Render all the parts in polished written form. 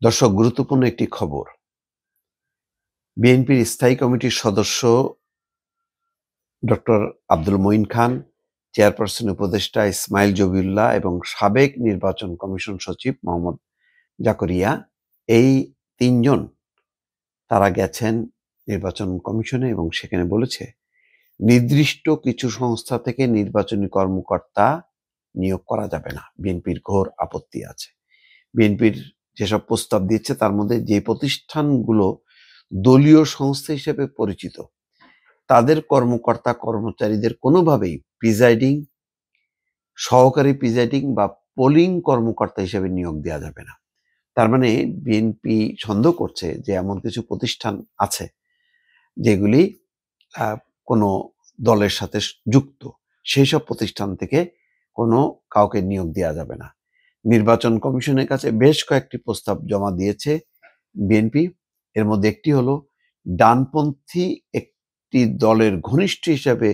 দর্শক, গুরুত্বপূর্ণ একটি খবর। বিএনপির স্থায়ী কমিটির সদস্য ডক্টর আব্দুল মঈন খান, চেয়ারপারসন উপদেষ্টা ইসমাইল জবিউল্লাহ এবং সাবেক নির্বাচন কমিশন সচিব মোহাম্মদ জাকরিয়া, এই তিনজন তারা গেছেন নির্বাচন কমিশনে এবং সেখানে বলেছে নির্দিষ্ট কিছু সংস্থা থেকে নির্বাচনী কর্মকর্তা নিয়োগ করা যাবে না। বিএনপির ঘোর আপত্তি আছে। বিএনপির যেসব প্রস্তাব দিচ্ছে তার মধ্যে যে প্রতিষ্ঠানগুলো দলীয় সংস্থা হিসেবে পরিচিত তাদের কর্মকর্তা কর্মচারীদের কোনোভাবেই প্রিজাইডিং, সহকারী প্রিজাইডিং বা পোলিং কর্মকর্তা হিসেবে নিয়োগ দেওয়া যাবে না। তার মানে বিএনপি সন্দেহ করছে যে এমন কিছু প্রতিষ্ঠান আছে যেগুলি কোনো দলের সাথে যুক্ত, সেই সব প্রতিষ্ঠান থেকে কোনো কাউকে নিয়োগ দেওয়া যাবে না। নির্বাচন কমিশনের কাছে বেশ কয়েকটি প্রস্তাব জমা দিয়েছে বিএনপি। এর মধ্যে একটি হলো ডানপন্থী একটি দলের ঘনিষ্ঠ হিসাবে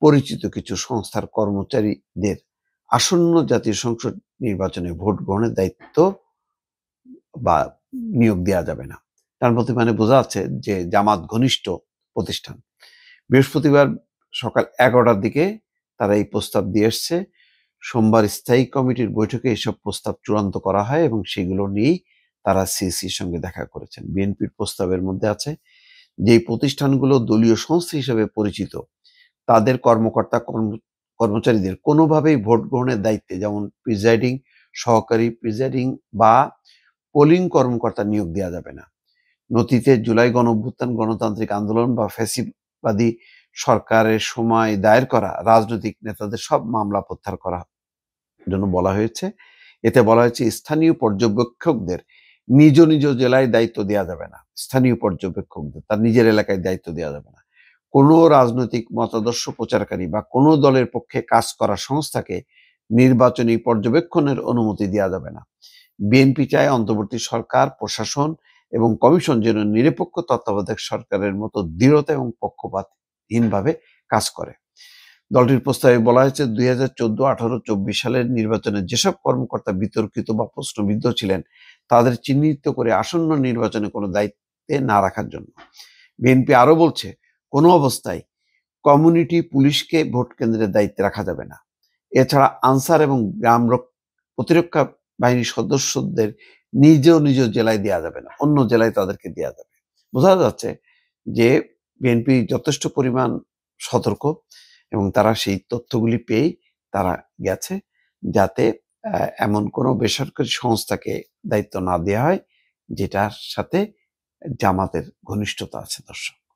পরিচিত কিছু সংস্থার কর্মচারীদের আসন্ন জাতীয় সংসদ নির্বাচনে ভোট গ্রহণের দায়িত্ব বা নিয়োগ দেওয়া যাবে না। তার মধ্যে মানে বোঝা যাচ্ছে যে জামাত ঘনিষ্ঠ প্রতিষ্ঠান। বৃহস্পতিবার সকাল 11টার দিকে তারা এই প্রস্তাব দিয়ে এসছে। সোমবার স্থায়ী কমিটির বৈঠকে এসব প্রস্তাব চূড়ান্ত করা হয় এবং সেগুলো নিয়েই তারা সিইসির সঙ্গে দেখা করেছেন। বিএনপির প্রস্তাবের মধ্যে আছে যেই প্রতিষ্ঠানগুলো দলীয় সংস্থা হিসেবে পরিচিত তাদের কর্মকর্তা কর্মচারীদের কোনোভাবেই ভোট গ্রহণের দায়িত্বে, যেমন প্রিজাইডিং, সহকারী প্রিজাইডিং বা পোলিং কর্মকর্তা নিয়োগ দেওয়া যাবে না। নথিতে জুলাই গণঅভ্যুত্থান, গণতান্ত্রিক আন্দোলন বা ফ্যাসিবাদী সরকারের সময় দায়ের করা রাজনৈতিক নেতাদের সব মামলা প্রত্যাহার করার জন্য বলা হয়েছে। এতে বলা হয়েছে স্থানীয় পর্যবেক্ষকদের নিজ নিজ জেলায় দায়িত্ব দেওয়া যাবে না। স্থানীয় পর্যবেক্ষকদের তার নিজের এলাকায় দায়িত্ব দেওয়া যাবে না। কোনো রাজনৈতিক মতাদর্শ প্রচারকারী বা কোনো দলের পক্ষে কাজ করা সংস্থাকে নির্বাচনী পর্যবেক্ষণের অনুমতি দেওয়া যাবে না। বিএনপি চায় অন্তর্বর্তী সরকার, প্রশাসন এবং কমিশন যেন নিরপেক্ষ তত্ত্বাবধায়ক সরকারের মতো দৃঢ়তা এবং পক্ষপাতহীনভাবে কাজ করে। দলটির প্রস্তাবে বলা হয়েছে 2014, 18, 24 সালের নির্বাচনে যেসব কর্মকর্তা বিতর্কিত বা প্রশ্নবিদ্ধ ছিলেন তাদের চিহ্নিত করে আসন্ন নির্বাচনে কোনো দায়িত্বে না রাখার জন্য। বিএনপি আরো বলছে কোনো অবস্থায় কমিউনিটি পুলিশকে ভোট কেন্দ্রের দায়িত্বে রাখা যাবে না। এছাড়া আনসার এবং গ্রাম প্রতিরক্ষা বাহিনীর সদস্যদের নিজ নিজ জেলায় দেওয়া যাবে না, অন্য জেলায় তাদেরকে দেওয়া যাবে। বোঝা যাচ্ছে যে বিএনপি যথেষ্ট পরিমাণ সতর্ক এবং তারা সেই তথ্যগুলি পেয়েই তারা গেছে যাতে এমন কোনো বেসরকারি সংস্থাকে দায়িত্ব না দেওয়া হয় যেটার সাথে জামাতের ঘনিষ্ঠতা আছে। দর্শক।